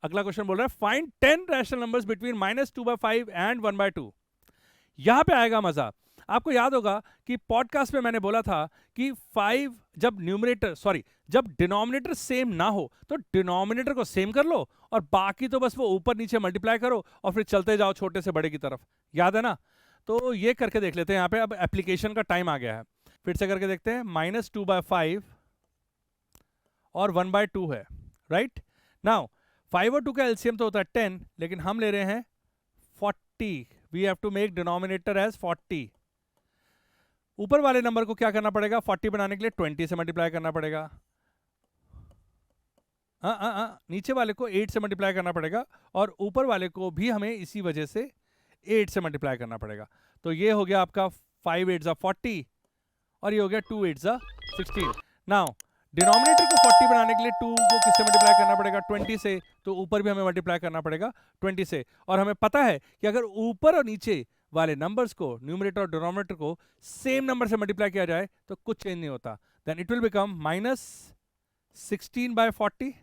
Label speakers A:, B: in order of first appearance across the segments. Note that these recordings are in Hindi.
A: अगला क्वेश्चन बोल रहा है find 10 rational numbers between -2/5 and 1/2। यहां पे आएगा मजा। आपको याद होगा कि पॉडकास्ट में मैंने बोला था कि 5 जब डिनोमिनेटर सेम ना हो तो डिनोमिनेटर को सेम कर लो और बाकी तो बस वो ऊपर नीचे मल्टीप्लाई करो और फिर चलते जाओ छोटे से बड़े की तरफ। याद है ना? तो ये करके देख लेते हैं। यहाँ पे अब एप्लीकेशन का टाइम आ गया है, फिर से करके देखते हैं। -2/5 और 1/2 है, राइट? नाउ 5 और 2 का एलसीएम तो होता है 10, लेकिन हम ले रहे हैं 40। We have to make denominator as 40। ऊपर वाले नंबर को क्या करना पड़ेगा? 40 बनाने के लिए 20 से मल्टीप्लाई करना पड़ेगा। नीचे वाले को 8 से मल्टीप्लाई करना पड़ेगा और ऊपर वाले को भी हमें इसी वजह से 8 से मल्टीप्लाई करना पड़ेगा। तो ये हो गया आपका 5 8 40 और ये हो गया 2 8 16। नाउ डिनोमिनेटर को 40 बनाने के लिए 2 को किससे मल्टीप्लाई करना पड़ेगा? 20 से। तो ऊपर भी हमें मल्टीप्लाई करना पड़ेगा 20 से। और हमें पता है कि अगर ऊपर और नीचे वाले नंबर्स को, न्यूमरेटर और डिनोमिनेटर को सेम नंबर से मल्टीप्लाई किया जाए तो कुछ चेंज नहीं होता। Then it will become -16/40,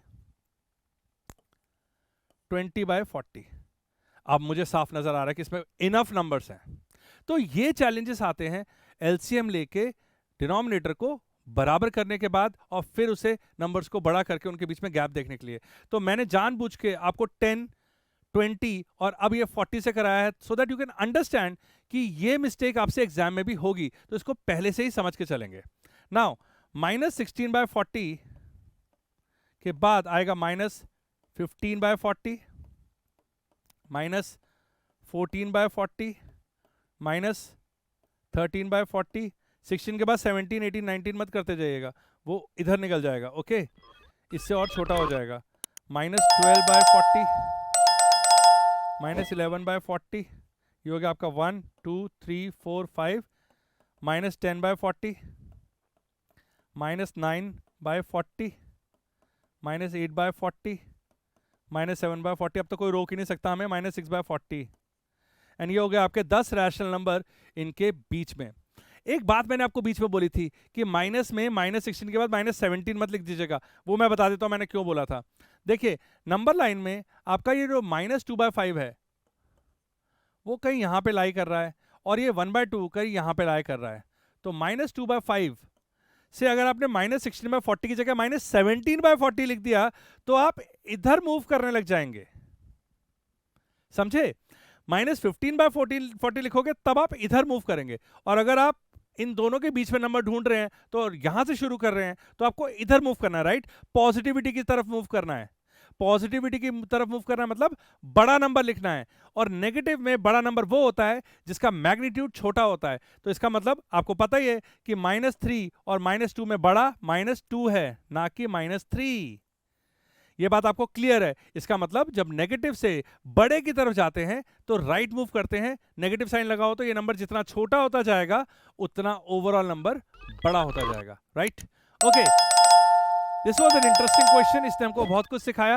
A: 20/40। अब मुझे साफ नजर आ रहा है कि इसमें इनफ नंबर्स हैं। तो ये चैलेंजेस आते हैं एलसीएम लेके डिनोमिनेटर को बराबर करने के बाद और फिर उसे नंबर्स को बड़ा करके उनके बीच में गैप देखने के लिए। तो मैंने जानबूझ के आपको 10, 20 और अब ये 40 से कराया है so that you can understand कि ये मिस्टेक आपसे एग्जाम में भी होगी, तो इसको पहले से ही समझ के चलेंगे। नाउ -16/40 के बाद आएगा -15/40, -14/40, -13/40। 16 के बाद 17, 18, 19 मत करते जाइएगा, वो इधर निकल जाएगा। ओके, इससे और छोटा हो जाएगा। -12/40, -11/40, ये हो गया आपका 1 2 3 4 5, -10/40, -9/40, -8/40, -7/40। अब तो कोई रोक ही नहीं सकता हमें। -6/40। एंड ये हो गया आपके 10 रैशनल नंबर इनके बीच में। एक बात मैंने आपको बीच में बोली थी कि माइनस में -16 के बाद -17 मत लिख दीजिएगा। वो मैं बता देता हूं मैंने क्यों बोला था। देखिए नंबर लाइन में आपका ये जो -2/5 है वो कहीं यहां पे लाई कर रहा है और ये 1/2 कहीं यहां पे लाई कर रहा है। तो -2/5 से अगर आपने -16/40 की जगह -17/40 लिख दिया तो आप इधर मूव करने लग जाएंगे, समझे? -15/40 लिखोगे तब आप इधर मूव करेंगे। और अगर आप इन दोनों के बीच में नंबर ढूंढ रहे हैं तो यहां से शुरू कर रहे हैं तो आपको इधर मूव करना है, राइट? पॉजिटिविटी की तरफ मूव करना है। पॉजिटिविटी की तरफ मूव करना है मतलब बड़ा नंबर लिखना है। और नेगेटिव में बड़ा नंबर वो होता है जिसका मैग्नीट्यूड छोटा होता है। तो इसका मतलब आपको पता ही है कि -3 और -2 में बड़ा -2 है, ना कि -3। ये बात आपको क्लियर है? इसका मतलब जब नेगेटिव से बड़े की तरफ जाते हैं तो राइट मूव करते हैं, नेगेटिव साइन लगाओ तो ये नंबर जितना छोटा होता जाएगा उतना ओवरऑल नंबर बड़ा होता जाएगा, right? Okay, this was an interesting question. इसने हमको बहुत कुछ सिखाया।